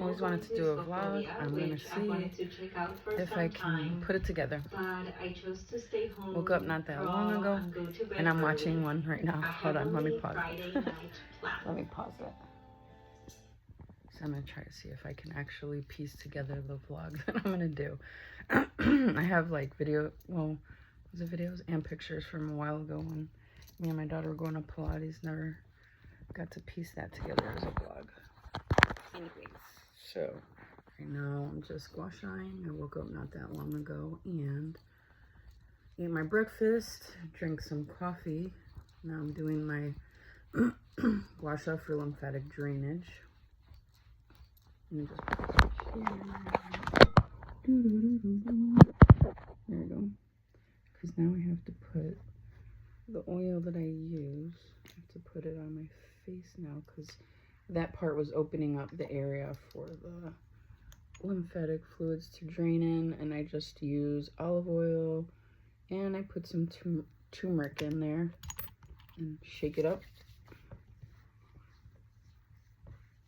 always wanted to do a vlog. I'm gonna see if I can put it together. Woke up not that long ago, and I'm watching one right now. Hold on, let me pause it. Let me pause it. So I'm gonna try to see if I can actually piece together the vlog that I'm gonna do. I have like videos and pictures from a while ago when me and my daughter were going to Pilates. Never got to piece that together as a vlog. Anyways, so right now I'm just guashaing. I woke up not that long ago and ate my breakfast, drank some coffee. Now I'm doing my guasha for lymphatic drainage. And just there we go. Because now I have to put the oil that I use. I have to put it on my face now because that part was opening up the area for the lymphatic fluids to drain in, and I just use olive oil and I put some turmeric in there and shake it up.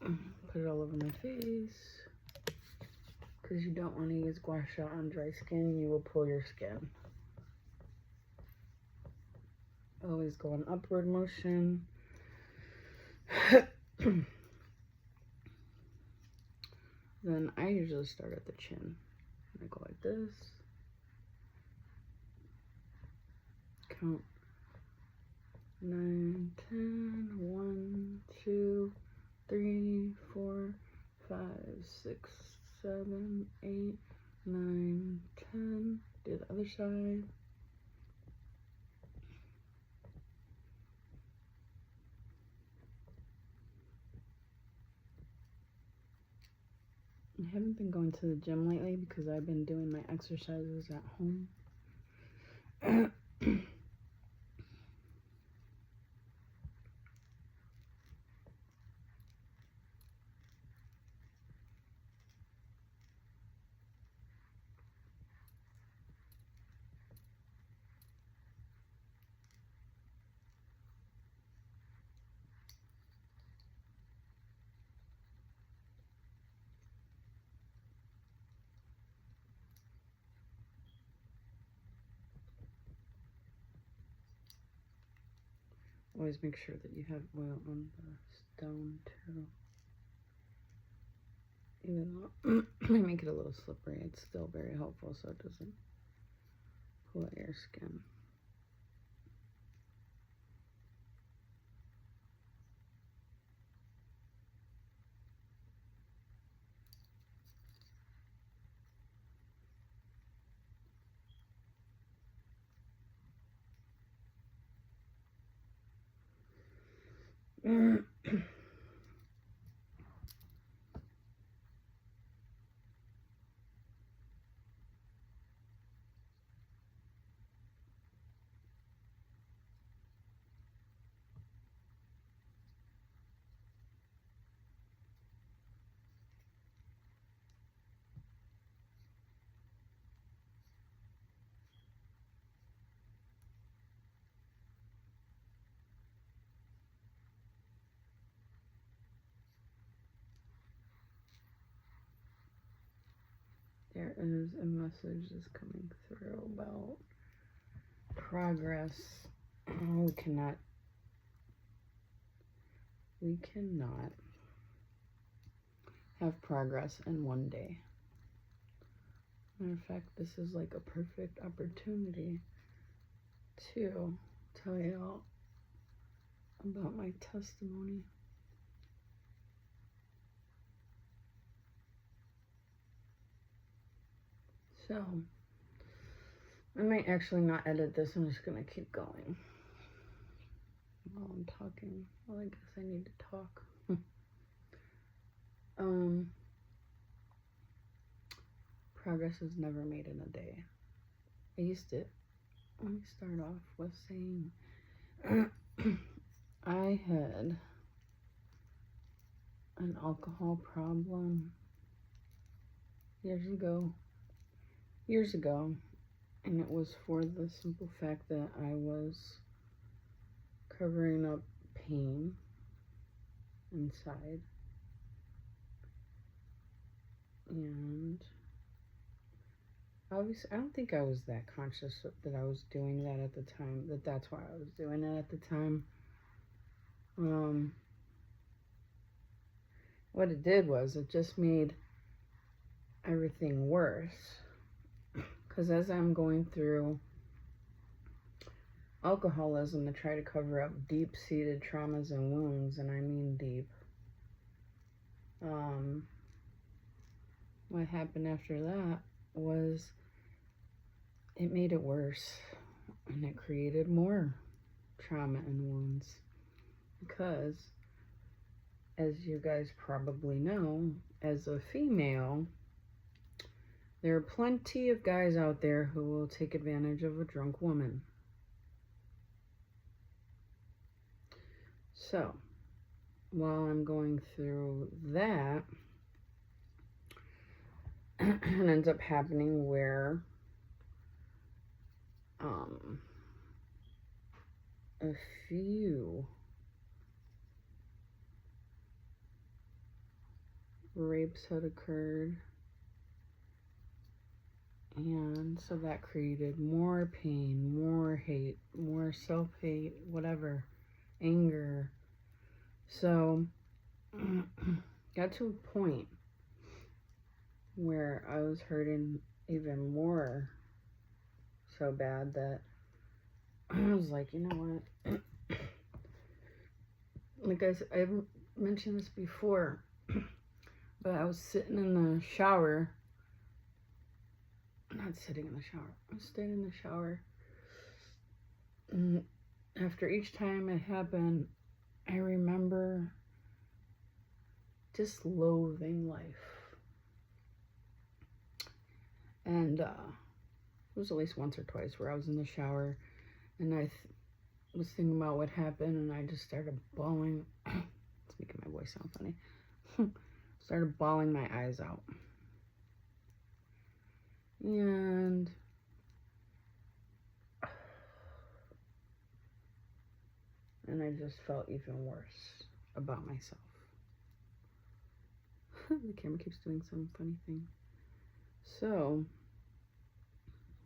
Put it all over my face because you don't want to use guasha on dry skin. You will pull your skin. Always go in upward motion. Then I usually start at the chin. I go like this. Count 9, 10, 1, 2, 3, 4, 5, 6, 7, 8, 9, 10. Do the other side. I haven't been going to the gym lately because I've been doing my exercises at home. Always make sure that you have oil on the stone too. Even though I make it a little slippery, it's still very helpful so it doesn't pull at your skin. There is a message that's coming through about progress. We cannot have progress in one day. Matter of fact, this is like a perfect opportunity to tell y'all about my testimony. So, I might actually not edit this. I'm just gonna keep going while I'm talking. Well, I guess I need to talk. Progress is never made in a day. Let me start off with saying I had an alcohol problem years ago, and it was for the simple fact that I was covering up pain inside, And obviously, I don't think I was that conscious that I was doing that at the time, that's why I was doing it at the time. What it did was it just made everything worse. Because as I'm going through alcoholism to try to cover up deep-seated traumas and wounds, and I mean deep, what happened after that was it made it worse, and it created more trauma and wounds. Because, as you guys probably know, as a female, there are plenty of guys out there who will take advantage of a drunk woman. So, while I'm going through that, it ends up happening where a few rapes had occurred, and so that created more pain, more hate, more self-hate, whatever, anger. So got to a point where I was hurting even more, so bad that I was like, you know what, like I've mentioned this before, but I was sitting in the shower, not sitting in the shower, I was staying in the shower, and after each time it happened, I remember just loathing life. And it was at least once or twice where I was in the shower and I was thinking about what happened, and I just started bawling. It's making my voice sound funny. Started bawling my eyes out. And I just felt even worse about myself. The camera keeps doing some funny thing. So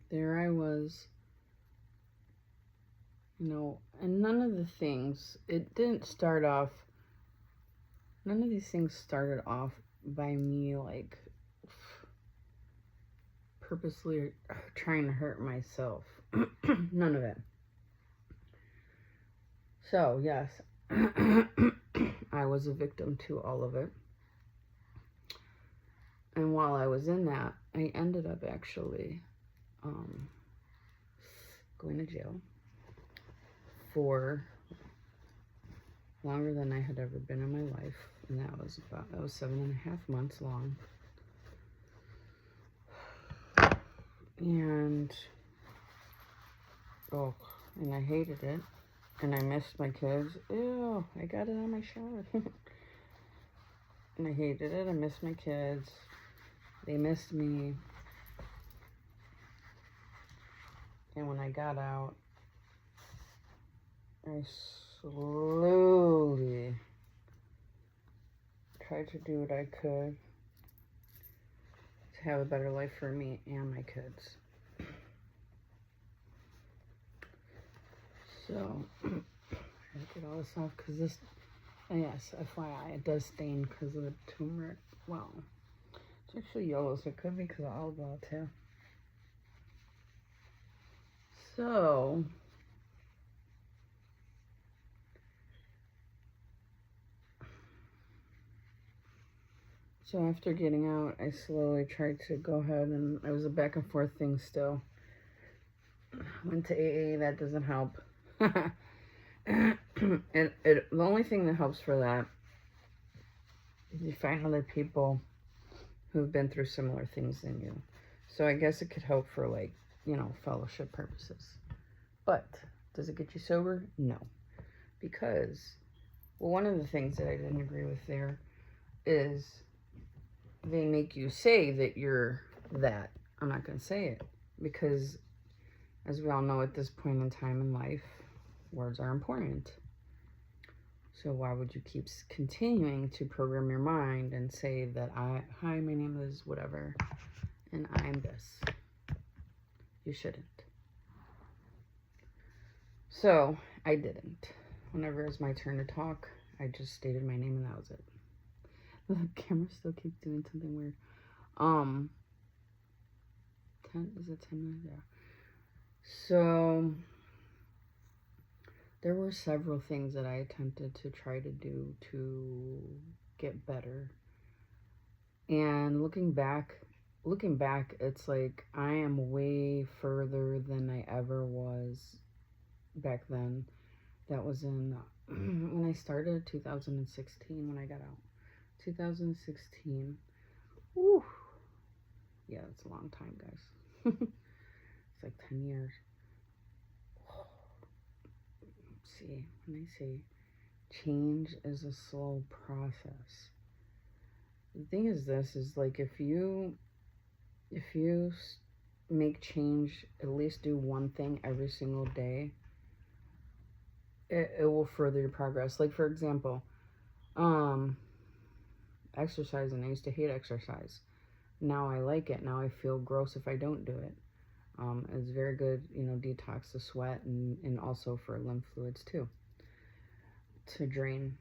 there I was, you know, and none of these things started off by me like purposely trying to hurt myself. None of it. So yes, I was a victim to all of it. And while I was in that, I ended up actually going to jail for longer than I had ever been in my life. And that was 7.5 months long. And I hated it. And I missed my kids. Ew, I got it on my shower. And I hated it. I missed my kids. They missed me. And when I got out, I slowly tried to do what I could to have a better life for me and my kids. So, I get all this off because this, yes, FYI, it does stain because of the turmeric. Wow. It's actually yellow, so it could be because of olive oil too. So, after getting out, I slowly tried to go ahead, and it was a back and forth thing still. Went to AA, that doesn't help. The only thing that helps for that is you find other people who've been through similar things than you. So I guess it could help for, like, you know, fellowship purposes. But does it get you sober? No. Because, well, one of the things that I didn't agree with there is they make you say that you're that. I'm not going to say it because, as we all know at this point in time in life, words are important. So why would you keep continuing to program your mind and say that hi, my name is whatever, and I'm this? You shouldn't. So I didn't. Whenever it's my turn to talk, I just stated my name and that was it. The camera still keeps doing something weird. 10, is it 10 minutes? Yeah. So there were several things that I attempted to try to do to get better. And looking back, it's like I am way further than I ever was back then. That was in when I started 2016 when I got out. 2016. Woo. Yeah, that's a long time, guys. It's like 10 years. See, when I say change is a slow process. The thing is this, is like if you make change, at least do one thing every single day, it will further your progress. Like for example, exercising. I used to hate exercise. Now I like it. Now I feel gross if I don't do it. It's very good, detox the sweat and also for lymph fluids too, to drain.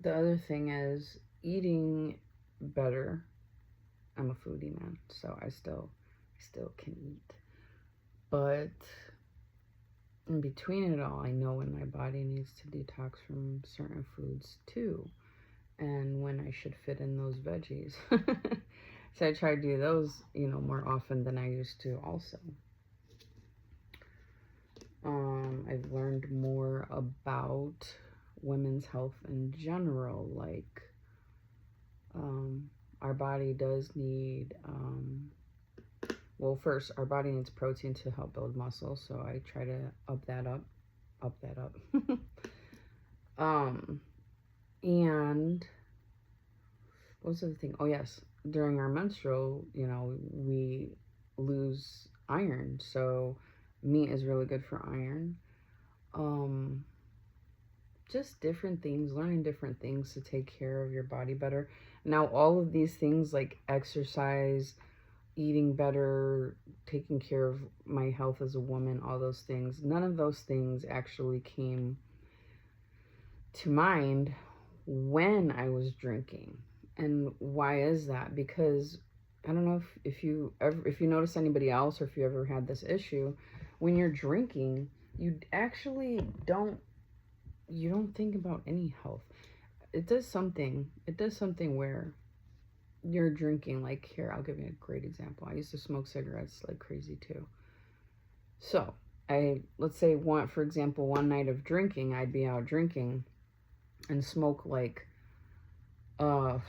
The other thing is eating better. I'm a foodie, man, so I still can eat. But in between it all, I know when my body needs to detox from certain foods too, and when I should fit in those veggies. So I try to do those, more often than I used to also. I've learned more about women's health in general, like our body does need, well, first, our body needs protein to help build muscle, so I try to up that up. And what was the other thing? Oh, yes. During our menstrual, we lose iron. So meat is really good for iron. Just different things, learning different things to take care of your body better. Now, all of these things like exercise, eating better, taking care of my health as a woman, all those things, none of those things actually came to mind when I was drinking. And why is that? Because I don't know if you notice anybody else, or if you ever had this issue, when you're drinking, you actually don't think about any health. It does something where you're drinking, like, here, I'll give you a great example. I used to smoke cigarettes like crazy too. So let's say for example, one night of drinking, I'd be out drinking and smoke like a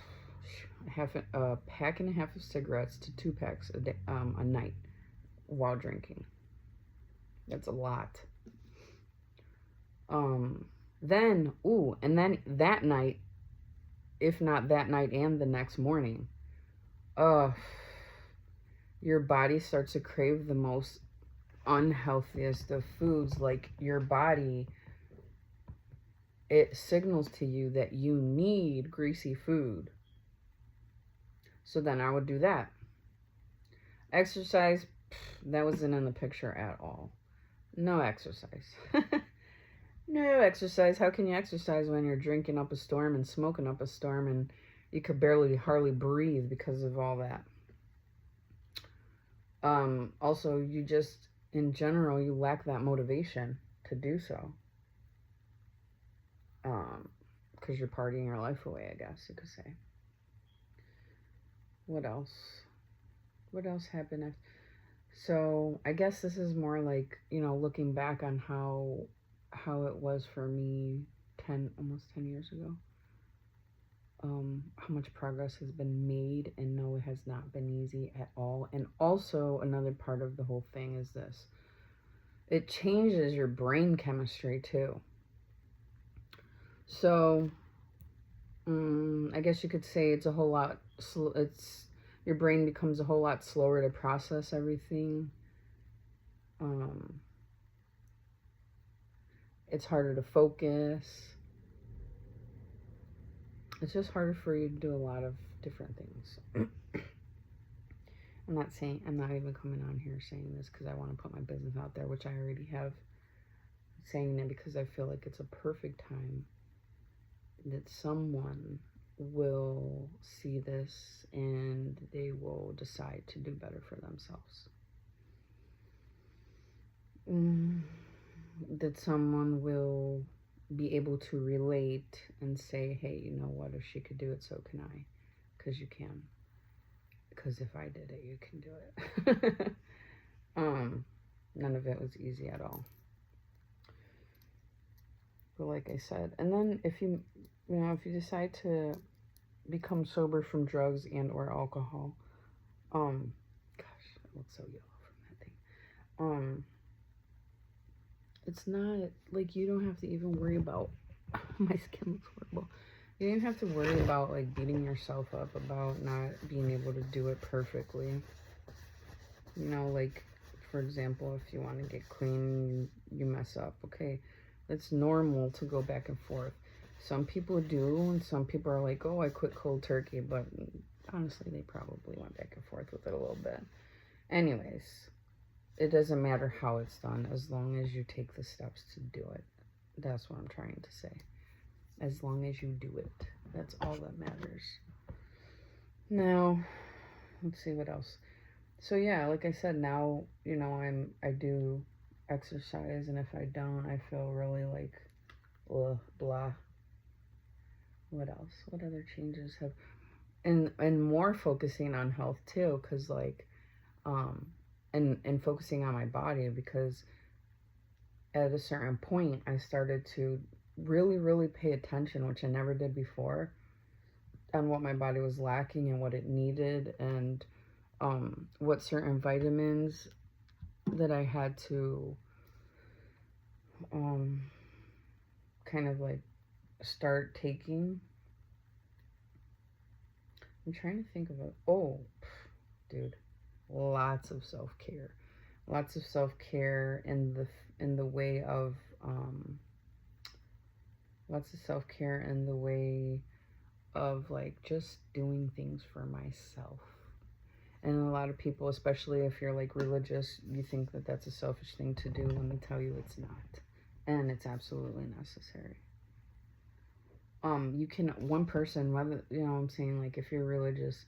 pack and a half of cigarettes to 2 packs a day, a night while drinking. That's a lot. Then that night, if not that night and the next morning, your body starts to crave the most unhealthiest of foods. Like, your body, it signals to you that you need greasy food. So then I would do that. Exercise, that wasn't in the picture at all. No exercise. No exercise. How can you exercise when you're drinking up a storm and smoking up a storm and you could hardly breathe because of all that? Also, you just, in general, you lack that motivation to do so. Because you're partying your life away, I guess you could say. What else? What else happened? So I guess this is more like, looking back on how it was for me almost 10 years ago. How much progress has been made, and no, it has not been easy at all. And also, another part of the whole thing is this: it changes your brain chemistry too. So I guess you could say it's a whole lot your brain becomes a whole lot slower to process everything. It's harder to focus. it's just harder for you to do a lot of different things. I'm not even coming on here saying this because I want to put my business out there, which I already have. Saying it because I feel like it's a perfect time that someone will see this and they will decide to do better for themselves. That someone will be able to relate and say, hey, you know what, if she could do it, so can I. Because you can. Because if I did it, you can do it. None of it was easy at all. But like I said, and then if you decide to become sober from drugs and or alcohol, gosh, I look so yellow from that thing. It's not like you don't have to even worry about my skin looks horrible. You don't have to worry about like beating yourself up about not being able to do it perfectly. You know, like for example, if you want to get clean, you mess up. Okay, it's normal to go back and forth. Some people do, and some people are like, oh, I quit cold turkey, but honestly, they probably went back and forth with it a little bit. Anyways, it doesn't matter how it's done as long as you take the steps to do it. That's what I'm trying to say. As long as you do it. That's all that matters. Now, let's see what else. So yeah, like I said, now, you know, I do exercise, and if I don't, I feel really like blah. What else? What other changes have, and more focusing on health too, because like and focusing on my body, because at a certain point I started to really pay attention, which I never did before, on what my body was lacking and what it needed, and what certain vitamins that I had to kind of like start taking. I'm trying to think of it. Oh, dude, lots of self-care. Lots of self-care in the way of lots of self-care in the way of like just doing things for myself. And a lot of people, especially if you're like religious, you think that that's a selfish thing to do. Let me tell you, it's not. And it's absolutely necessary. You can, one person, whether, you know what I'm saying, like if you're religious,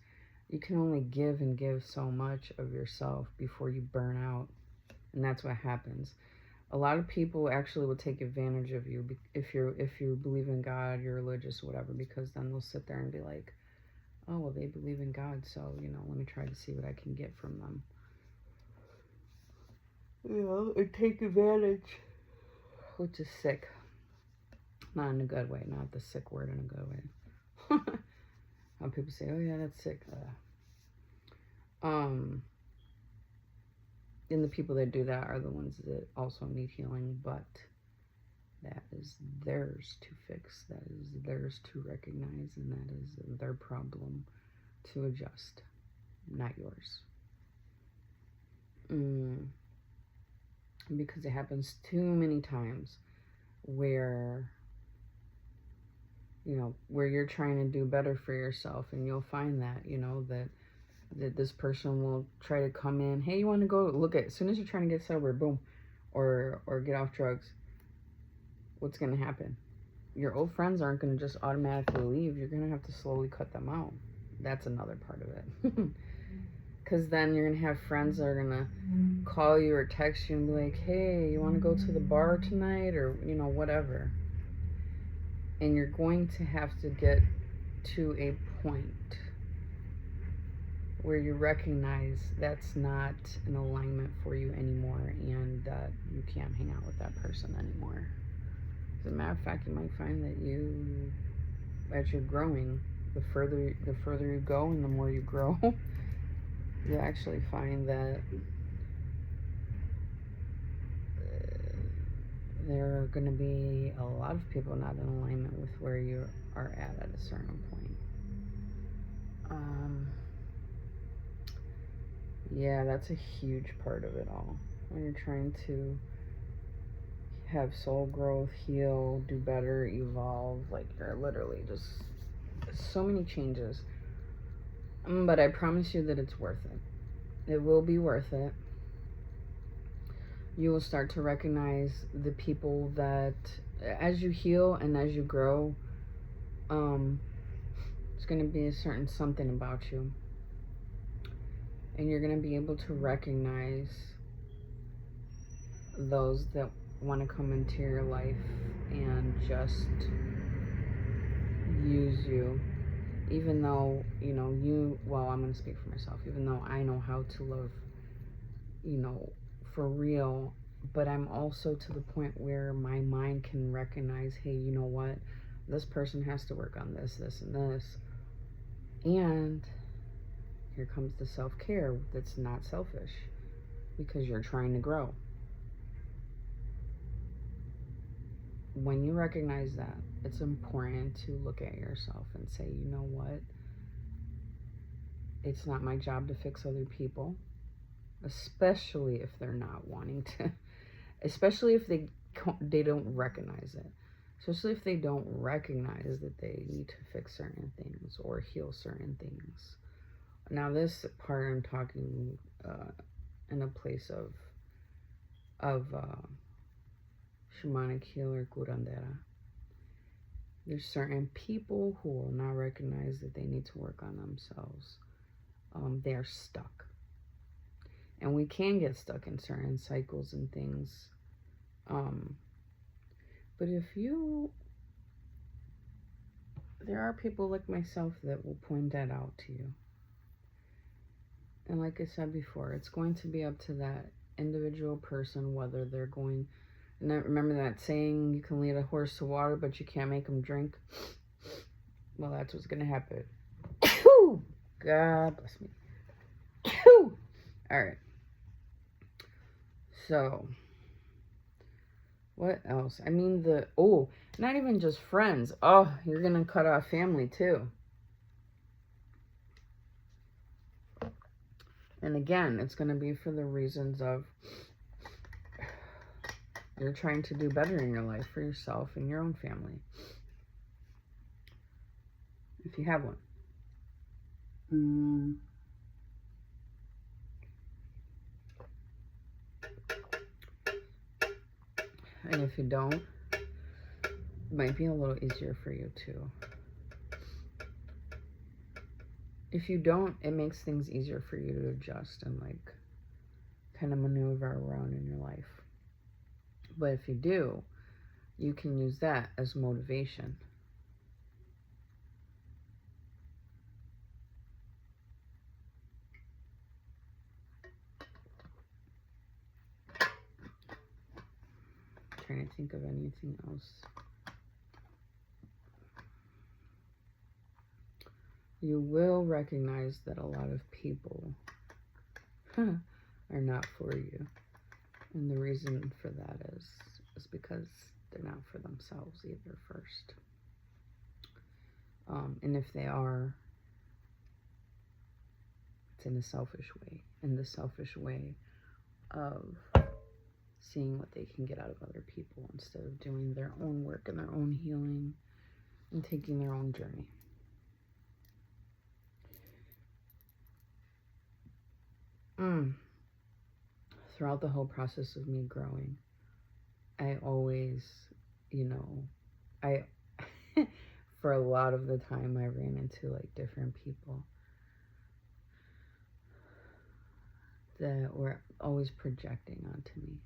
you can only give and give so much of yourself before you burn out. And that's what happens. A lot of people actually will take advantage of you if you believe in God, you're religious, whatever, because then they'll sit there and be like, oh, well, they believe in God, so, you know, let me try to see what I can get from them. You know, and take advantage, which is sick. Not in a good way, not the sick word in a good way. How people say, oh yeah, that's sick. And the people that do that are the ones that also need healing, but that is theirs to fix, that is theirs to recognize, and that is their problem to adjust, not yours. Because it happens too many times where, you know, where you're trying to do better for yourself, and you'll find that, you know, that this person will try to come in, hey, you want to go look at, as soon as you're trying to get sober, boom, or get off drugs, what's going to happen? Your old friends aren't going to just automatically leave. You're going to have to slowly cut them out. That's another part of it. Because then you're going to have friends that are going to call you or text you and be like, hey, you want to go to the bar tonight, or, you know, whatever. And you're going to have to get to a point where you recognize that's not an alignment for you anymore, and that you can't hang out with that person anymore. As a matter of fact, you might find that you, as you're growing, the further you go and the more you grow, you actually find that there are going to be a lot of people not in alignment with where you are at a certain point. Yeah, that's a huge part of it all. When you're trying to have soul growth, heal, do better, evolve, like you're literally just so many changes. But I promise you that it's worth it. It will be worth it. You will start to recognize the people that, as you heal and as you grow, it's going to be a certain something about you. And you're going to be able to recognize those that want to come into your life and just use you. Even though, I'm going to speak for myself, even though I know how to love, for real, but I'm also to the point where my mind can recognize, hey, you know what? This person has to work on this, this, and this. And here comes the self-care that's not selfish because you're trying to grow. When you recognize that, it's important to look at yourself and say, you know what? It's not my job to fix other people, especially if they're not wanting to, especially if they don't recognize it, especially if they don't recognize that they need to fix certain things or heal certain things. Now, this part I'm talking in a place of shamanic healer curandera. There's certain people who will not recognize that they need to work on themselves. They are stuck. And we can get stuck in certain cycles and things. But there are people like myself that will point that out to you. And like I said before, it's going to be up to that individual person whether they're going. And remember that saying, you can lead a horse to water, but you can't make him drink? Well, that's what's going to happen. God bless me. All right. So, what else? I mean, not even just friends. Oh, you're going to cut off family too. And again, it's going to be for the reasons of you're trying to do better in your life for yourself and your own family. If you have one. And if you don't, it might be a little easier for you too. If you don't, it makes things easier for you to adjust and kind of maneuver around in your life. But if you do, you can use that as motivation. I'm trying to think of anything else. You will recognize that a lot of people are not for you. And the reason for that is because they're not for themselves either first. And if they are, it's in a selfish way. In the selfish way of seeing what they can get out of other people instead of doing their own work and their own healing and taking their own journey. Throughout the whole process of me growing, I always, for a lot of the time I ran into different people that were always projecting onto me.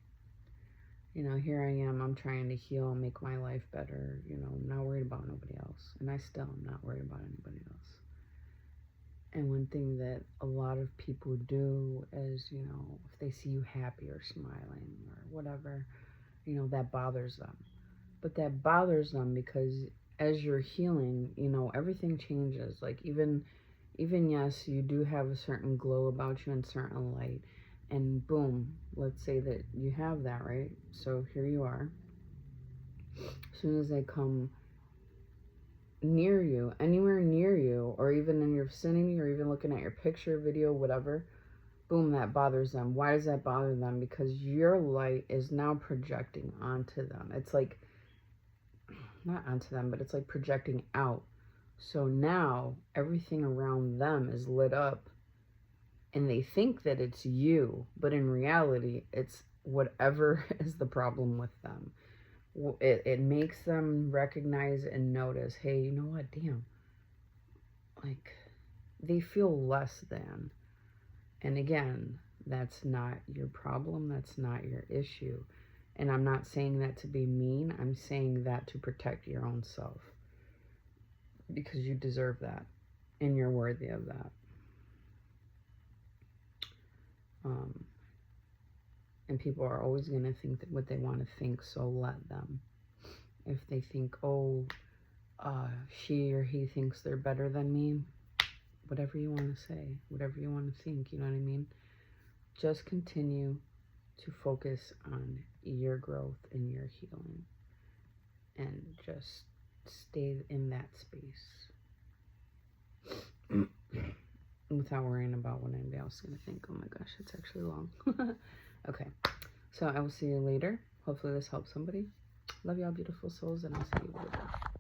Here I am, I'm trying to heal and make my life better, I'm not worried about nobody else. And I still am not worried about anybody else. And one thing that a lot of people do is, if they see you happy or smiling or whatever, that bothers them. But that bothers them because as you're healing, everything changes. Even yes, you do have a certain glow about you and certain light. And boom, let's say that you have that, right? So here you are. As soon as they come near you, anywhere near you, or even in your vicinity, or even looking at your picture, video, whatever, boom, that bothers them. Why does that bother them? Because your light is now projecting onto them. It's not onto them, but it's projecting out. So now everything around them is lit up and they think that it's you, but in reality, it's whatever is the problem with them. It makes them recognize and notice, hey, you know what, damn, like, they feel less than. And again, that's not your problem, that's not your issue. And I'm not saying that to be mean, I'm saying that to protect your own self. Because you deserve that, and you're worthy of that. And people are always going to think that what they want to think, so let them. If they think, oh, she or he thinks they're better than me, whatever you want to say, whatever you want to think, you know what I mean? Just continue to focus on your growth and your healing. And just stay in that space. Without worrying about what anybody else is going to think. Oh my gosh, it's actually long. Okay, so I will see you later. Hopefully this helps somebody. Love y'all, beautiful souls, and I'll see you later.